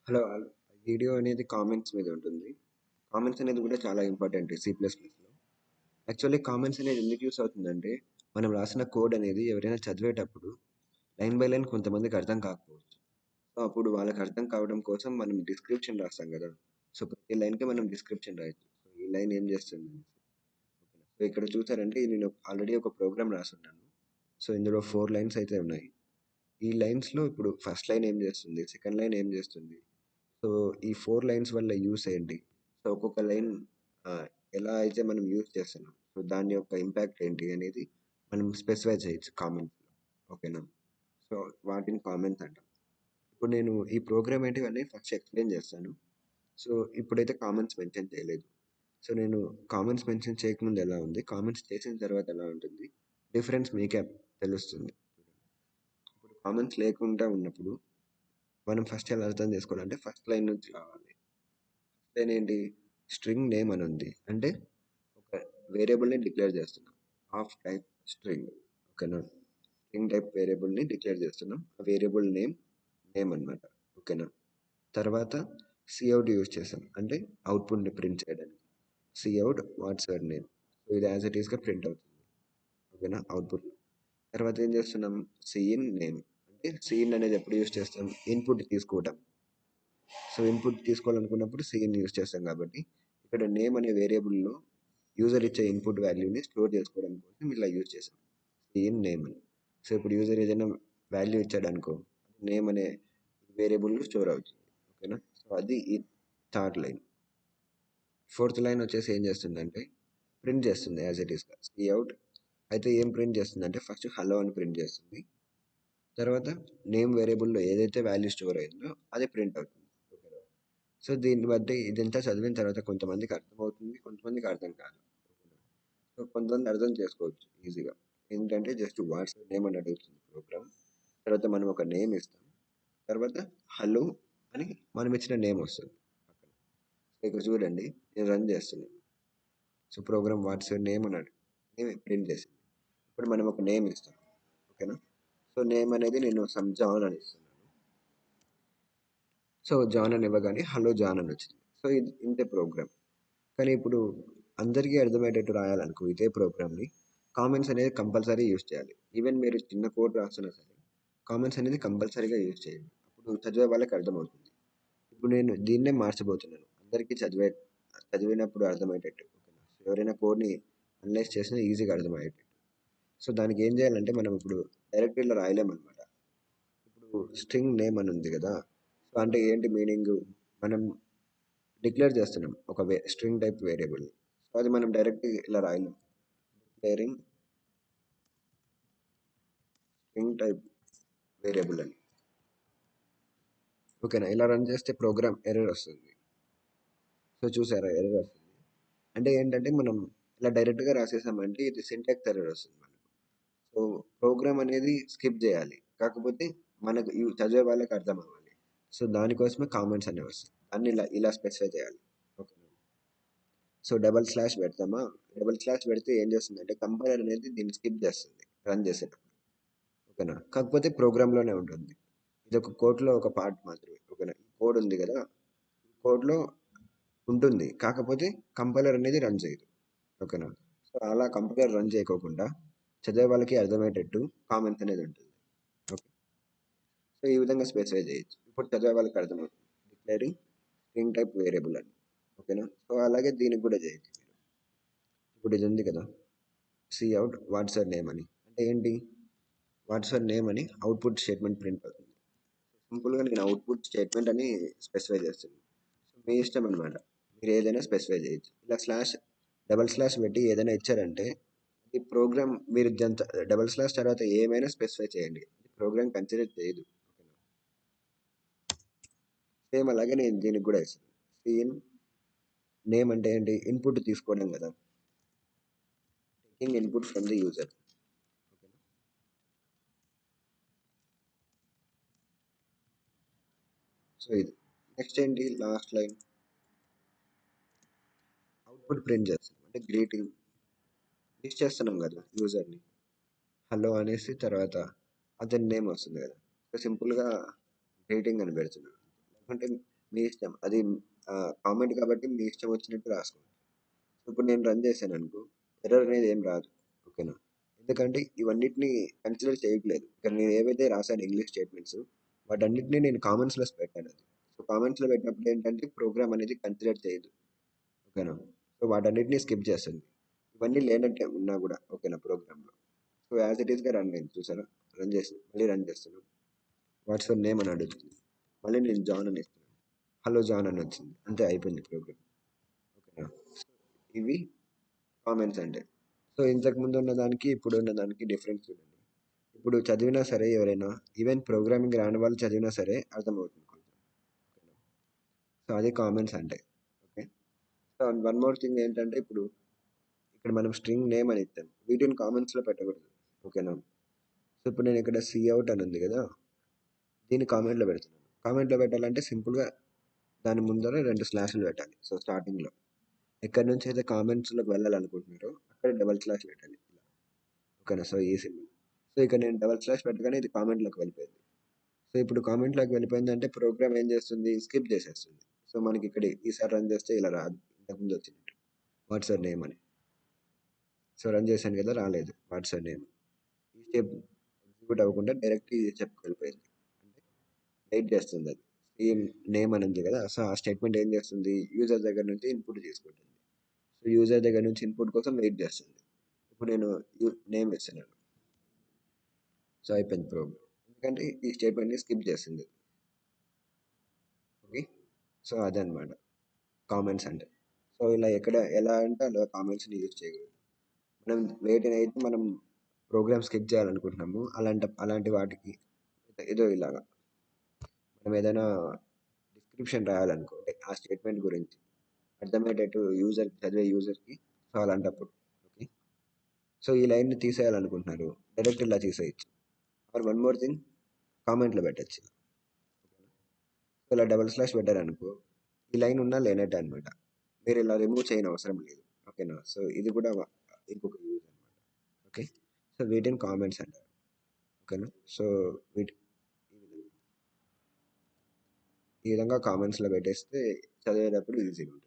Hello! Video అనేది comments మీద ఉంటుంది. కామెంట్స్ అనేది కూడా చాలా ఇంపార్టెంట్ సి ప్లస్ ప్లస్‌లో. యాక్చువల్లీ కామెంట్స్ అనేది ఎందుకు యూజ్ అవుతుందంటే, మనం రాసిన కోడ్ అనేది ఎవరైనా చదివేటప్పుడు లైన్ బై లైన్ కొంతమందికి అర్థం కాకపోవచ్చు. సో, అప్పుడు వాళ్ళకి అర్థం కావడం కోసం మనం డిస్క్రిప్షన్ రాస్తాం కదా! సో, ప్రతి లైన్‌కి మనం డిస్క్రిప్షన్ రాయొచ్చు. సో, ఈ లైన్ ఏం చేస్తుంది? సో, ఇక్కడ చూసారంటే నేను ఆల్రెడీ ఒక ప్రోగ్రామ్ రాసున్నాను. సో, ఇందులో 4 లైన్స్ అయితే ఉన్నాయి. ఈ లైన్స్‌లో ఇప్పుడు ఫస్ట్ లైన్ ఏం చేస్తుంది? సెకండ్ లైన్ ఏం చేస్తుంది? సో, ఈ 4 లైన్స్ వల్ల యూజ్ ఏంటి? సో, ఒక్కొక్క లైన్ ఆహ్, ఎలా అయితే మనం యూజ్ చేస్తున్నాం. సో, దాని యొక్క ఇంపాక్ట్ ఏంటి అనేది మనం స్పెసిఫై చేయొచ్చు కామెంట్స్‌లో. ఓకేనా? సో, వాటిని కామెంట్స్ అంటాం. ఇప్పుడు నేను ఈ ప్రోగ్రామ్ ఏంటివన్నీ ఫస్ట్ ఎక్స్‌ప్లెయిన్ చేస్తాను. సో, ఇప్పుడైతే కామెంట్స్ మెన్షన్ చేయలేదు. సో, నేను కామెంట్స్ మెన్షన్ చేయకముందు ఎలా ఉంది? కామెంట్స్ చేసిన తర్వాత ఎలా ఉంటుంది? డిఫరెన్స్ మీకే తెలుస్తుంది. ఇప్పుడు కామెంట్స్ లేకుండా ఉన్నప్పుడు మనం ఫస్ట్ ఎలా అర్థం చేసుకోవాలంటే ఫస్ట్ లైన్ నుంచి రావాలి. లైన్ ఏంటి? స్ట్రింగ్ నేమ్ అని ఉంది. అంటే ఒక వేరియబుల్‌ని డిక్లేర్ చేస్తున్నాం. Of type string. ఓకేనా? స్ట్రింగ్ టైప్ వేరియబుల్‌ని డిక్లేర్ చేస్తున్నాం. ఆ వేరియబుల్ నేమ్ అన్నమాట. ఓకేనా? తర్వాత కౌట్ యూజ్ చేసాం. అంటే అవుట్‌పుట్‌ని ప్రింట్ చేయడానికి. కౌట్ వాట్స్ యువర్ నేమ్. సో, ఇది యాస్ ఇట్ ఈస్‌గా ప్రింట్ అవుతుంది. ఓకేనా? అవుట్‌పుట్. తర్వాత ఏం చేస్తున్నాం? Cin name. అంటే సిఇన్ అనేది ఎప్పుడు యూజ్ చేస్తాం? ఇన్‌పుట్ తీసుకోవడం. సో, ఇన్‌పుట్ తీసుకోవాలనుకున్నప్పుడు సిఇన్ యూజ్ చేస్తాం కాబట్టి, ఇక్కడ నేమ్ అనే వేరియబుల్‌లో యూజర్ ఇచ్చే ఇన్‌పుట్ వాల్యూని స్టోర్ చేసుకోవడం కోసం ఇలా యూజ్ చేసాం. సిఇన్ నేమ్ అని. సో, ఇప్పుడు యూజర్ ఏదైనా వాల్యూ ఇచ్చాడనుకో, నేమ్ అనే వేరియబుల్‌లో స్టోర్ అవుతుంది. ఓకేనా? సో, అది ఈ థర్డ్ లైన్. ఫోర్త్ లైన్ వచ్చేసి ఏం చేస్తుందంటే, ప్రింట్ చేస్తుంది యాజ్ ఇట్ ఈస్‌గా. కౌట్ అయితే ఏం ప్రింట్ చేస్తుందంటే, ఫస్ట్ హలో అని ప్రింట్ చేస్తుంది. తర్వాత నేమ్ వేరియబుల్‌లో ఏదైతే వాల్యూ స్టోర్ అయిందో అది ప్రింట్ అవుతుంది. ఓకేనా? సో, దీన్ని బట్టి ఇదంతా చదివిన తర్వాత కొంతమందికి అర్థమవుతుంది. కొంతమందికి అర్థం కాదు. సో, కొంతమంది అర్థం చేసుకోవచ్చు ఈజీగా. ఏంటంటే జస్ట్ వాట్స్ యువర్ నేమ్ అని అడుగుతుంది ప్రోగ్రామ్. తర్వాత మనం ఒక నేమ్ ఇస్తాం. తర్వాత హలో అని మనం ఇచ్చిన నేమ్ వస్తుంది. సో, ఇక్కడ చూడండి నేను రన్ చేస్తున్నాను. So, program what's your name అన్నాడు. నేమ్ ప్రింట్ చేసింది. ఇప్పుడు మనం ఒక నేమ్ ఇస్తాం. ఓకేనా? సో, నేమ్ అనేది నేను సమ్ జాన్ అని ఇస్తున్నాను. సో, జాన్ అని ఇవ్వగానే హలో జాన్ అని వచ్చింది. సో, ఇది ఇంతే ప్రోగ్రామ్. కానీ ఇప్పుడు అందరికీ అర్థమయ్యేటట్టు రాయాలనుకో ఇదే ప్రోగ్రామ్‌ని, కామెంట్స్ అనేది కంపల్సరీ యూజ్ చేయాలి. ఈవెన్ మీరు చిన్న కోడ్ రాస్తున్నా సరే, కామెంట్స్ అనేది కంపల్సరీగా యూజ్ చేయండి. అప్పుడు చదివే వాళ్ళకి అర్థమవుతుంది. ఇప్పుడు నేను దీన్నే మార్చబోతున్నాను. అందరికీ చదివినప్పుడు అర్థమయ్యేటట్టు. ఓకేనా? ఎవరైనా కోడ్‌ని అనలైజ్ చేసినా ఈజీగా అర్థమయ్యేటట్టు. సో, దానికి ఏం చేయాలంటే మనం ఇప్పుడు డైరెక్ట్‌గా ఇలా రాయలేమనమాట. ఇప్పుడు స్ట్రింగ్ నేమ్ అని ఉంది కదా! సో, అంటే ఏంటి మీనింగు? మనం డిక్లేర్ చేస్తున్నాం ఒక స్ట్రింగ్ టైప్ వేరియబుల్. సో, అది మనం డైరెక్ట్‌గా ఇలా రాయలేం. డిక్లేరింగ్ స్ట్రింగ్ టైప్ వేరియబుల్ అని. ఓకేనా? ఇలా రన్ చేస్తే ప్రోగ్రామ్ ఎర్రర్ వస్తుంది. సో, చూసారా ఎర్రర్ వస్తుంది. అంటే ఏంటంటే మనం ఇలా డైరెక్ట్‌గా రాసేసామంటే ఇది సింటాక్స్ ఎర్రర్ వస్తుంది మనకు. సో, ప్రోగ్రామ్ అనేది స్కిప్ చేయాలి. కాకపోతే మనకు చదివే వాళ్ళకి అర్థం అవ్వాలి. సో, దానికోసమే కామెంట్స్ అనేవి వస్తాయి. అన్ని ఇలా ఇలా స్పెసిఫై చేయాలి. ఓకేనా? సో, డబుల్ స్లాష్ పెడతామా? డబుల్ స్లాష్ పెడితే ఏం చేస్తుందంటే కంపైలర్ అనేది దీన్ని స్కిప్ చేస్తుంది రన్ చేసేటప్పుడు. ఓకేనా? కాకపోతే ప్రోగ్రామ్‌లోనే ఉంటుంది. ఇదొక కోడ్‌లో ఒక పార్ట్ మాత్రమే. ఓకేనా? ఈ కోడ్ ఉంది గదా! ఈ కోడ్‌లో ఉంటుంది. కాకపోతే కంపైలర్ అనేది రన్ చేయదు. ఓకేనా? సో, అలా కంపైలర్ రన్ చేయకోకుండా చదివే వాళ్ళకి అర్థమయ్యేటట్టు కామెంట్స్ అనేది ఉంటుంది. ఓకే. సో, ఈ విధంగా స్పెసిఫై చేయొచ్చు. ఇప్పుడు చదివే వాళ్ళకి అర్థమవుతుంది. డిక్లేరింగ్ స్ట్రింగ్ టైప్ వేరియబుల్ అని. ఓకేనా? సో, అలాగే దీనికి కూడా చేయొచ్చు మీరు. ఇప్పుడు ఇది ఉంది కదా! కౌట్ వాట్స్ యువర్ నేమ్ అని. అంటే ఏంటి? వాట్స్ యువర్ నేమ్ అని అవుట్‌పుట్ స్టేట్‌మెంట్ ప్రింట్ అవుతుంది. సింపుల్‌గా నేను అవుట్‌పుట్ స్టేట్‌మెంట్ అని స్పెసిఫై చేస్తున్నాను. సో, మీ ఇష్టం అనమాట. మీరు ఏదైనా స్పెసిఫై చేయొచ్చు. ఇలా డబుల్ స్లాష్ పెట్టి ఏదైనా ఇచ్చారంటే ఈ ప్రోగ్రామ్ మీరు డబుల్ స్లాష్ తర్వాత ఏమైనా స్పెసిఫై చేయండి. ప్రోగ్రామ్ కన్సిడర్ చేయదు. ఓకేనా? సేమ్ అలాగే నేను దీనికి కూడా ఇస్తాను. సీన్ నేమ్ అంటే ఏంటి? ఇన్పుట్ తీసుకోవడం కదా! Taking input from the user. ఓకేనా? సో, ఇది. నెక్స్ట్ ఏంటి? లాస్ట్ లైన్ అవుట్పుట్ ప్రింట్ చేస్తాం. అంటే గ్రీటింగ్ విష్ చేస్తున్నాం కదా యూజర్‌ని. హలో అనేసి తర్వాత అతని నేమ్ వస్తుంది కదా! సో, సింపుల్‌గా గ్రీటింగ్ అని పెడుతున్నాను. అంటే మీ ఇష్టం. అది కామెంట్ కాబట్టి మీ ఇష్టం వచ్చినట్టు రాసుకోవచ్చు. సో, ఇప్పుడు నేను రన్ చేశాననుకో, ఎర్రర్ అనేది ఏం రాదు. ఓకేనా? ఎందుకంటే ఇవన్నిటిని కన్సిడర్ చేయట్లేదు. ఇక్కడ నేను ఏవైతే రాసాను ఇంగ్లీష్ స్టేట్మెంట్స్ వాటన్నిటిని నేను కామెంట్స్‌లో పెట్టాను అది. సో, కామెంట్స్‌లో పెట్టినప్పుడు ఏంటంటే ప్రోగ్రామ్ అనేది కన్సిడర్ చేయదు. ఓకేనా? సో, వాటన్నిటిని స్కిప్ చేస్తుంది. ఇవన్నీ లేనట్టే ఉన్నా గూడా ఓకేనా ప్రోగ్రామ్‌లో. సో, యాజ్ ఇట్ ఈస్‌గా రన్ అయింది చూసారా? రన్ చేసి మళ్ళీ రన్ చేస్తున్నాను. వాట్స్ యువర్ నేమ్ అని అడుగుతుంది. మళ్ళీ నేను జాన్ అని ఇస్తున్నాను. హలో జాన్ అని వచ్చింది. అంతే అయిపోయింది ప్రోగ్రామ్. ఓకేనా? ఇవి కామెంట్స్ అంటే. సో, ఇంతకుముందు ఉన్న దానికి, ఇప్పుడు ఉన్న దానికి డిఫరెన్స్ చూడండి. ఇప్పుడు చదివినా సరే ఎవరైనా ఈవెన్ ప్రోగ్రామింగ్ రాని వాళ్ళు చదివినా సరే అర్థమవుతుంది కొంచెం. ఓకేనా? సో, అది కామెంట్స్ అంటే. Okay. So, one more thing ఏంటంటే ఇప్పుడు ఇక్కడ మనం స్ట్రింగ్ నేమ్ అని ఇచ్చాం. వీటిని కామెంట్స్‌లో పెట్టకూడదు. ఓకేనా? సో, ఇప్పుడు నేను ఇక్కడ సీ ఔట్ అని ఉంది కదా! దీన్ని కామెంట్‌లో పెడుతున్నాను. కామెంట్‌లో పెట్టాలంటే సింపుల్‌గా దాని ముందర 2 స్లాష్‌లు పెట్టాలి. సో, స్టార్టింగ్‌లో. ఎక్కడి నుంచి అయితే కామెంట్స్‌లోకి వెళ్ళాలనుకుంటున్నారో అక్కడ డబుల్ స్లాష్ పెట్టాలి. ఇలా. ఓకేనా? సో, ఈ సింబల్. సో, ఇక్కడ నేను డబుల్ స్లాష్ పెట్టగానే ఇది కామెంట్‌లోకి వెళ్ళిపోయింది. సో, ఇప్పుడు కామెంట్‌లోకి వెళ్ళిపోయిందంటే ప్రోగ్రామ్ ఏం చేస్తుంది? స్కిప్ చేసేస్తుంది. సో, మనకి ఇక్కడ ఈసారి రన్ చేస్తే ఇలా రాదు. ఇంతకుముందు వచ్చినట్టు. వాట్స్ యువర్ నేమ్ అని. సో, రన్ చేశాను కదా! రాలేదు. Watts your name. ఈ స్టెప్ ఎగ్జిక్యూట్ అవ్వకుండా డైరెక్ట్ ఈ స్టెప్‌కి వెళ్ళిపోయింది. అంటే వెయిట్ చేస్తుంది అది. ఈ నేమ్ అని ఉంది కదా! సో, ఆ స్టేట్మెంట్ ఏం చేస్తుంది? యూజర్ దగ్గర నుంచి ఇన్పుట్ తీసుకుంటుంది. సో, యూజర్ దగ్గర నుంచి ఇన్పుట్ కోసం వెయిట్ చేస్తుంది. ఇప్పుడు నేను నేమ్ ఇస్తున్నాను. సో, అయిపోయింది ప్రోగ్రామ్. ఎందుకంటే ఈ స్టేట్మెంట్‌ని స్కిప్ చేసింది. ఓకే. సో, అదనమాట కామెంట్స్ అంటే. సో, ఇలా ఎలా అంటే అలా కామెంట్స్‌ని యూజ్ చేయగలం. మనం వేటినైతే మనం ప్రోగ్రామ్ స్కిప్ చేయాలనుకుంటున్నామో అలాంటి వాటికి ఏదో ఇలాగా మనం ఏదైనా డిస్క్రిప్షన్ రాయాలనుకో అంటే ఆ స్టేట్మెంట్ గురించి అర్థమయ్యేటట్టు చదివే యూజర్‌కి సో, అలాంటప్పుడు. ఓకే. సో, ఈ లైన్‌ని తీసేయాలనుకుంటున్నారు. డైరెక్ట్ ఇలా తీసేయొచ్చు. ఆర్ వన్ మోర్ థింగ్ కామెంట్‌లో పెట్టొచ్చు. సో, ఇలా డబుల్ స్లాష్ పెట్టారనుకో ఈ లైన్ ఉన్నా లేనట్టే అనమాట. మీరు ఇలా రిమూవ్ చేయనవసరం లేదు. ఓకేనా? సో, ఇది కూడా ఇంకొక యూజ్ అనమాట. ఓకే. సో, వీటిని కామెంట్స్ అంటారు. ఓకేనా? సో, వీటి ఈ విధంగా కామెంట్స్‌లో పెట్టేస్తే చదివేటప్పుడు ఈజీగా ఉంటుంది.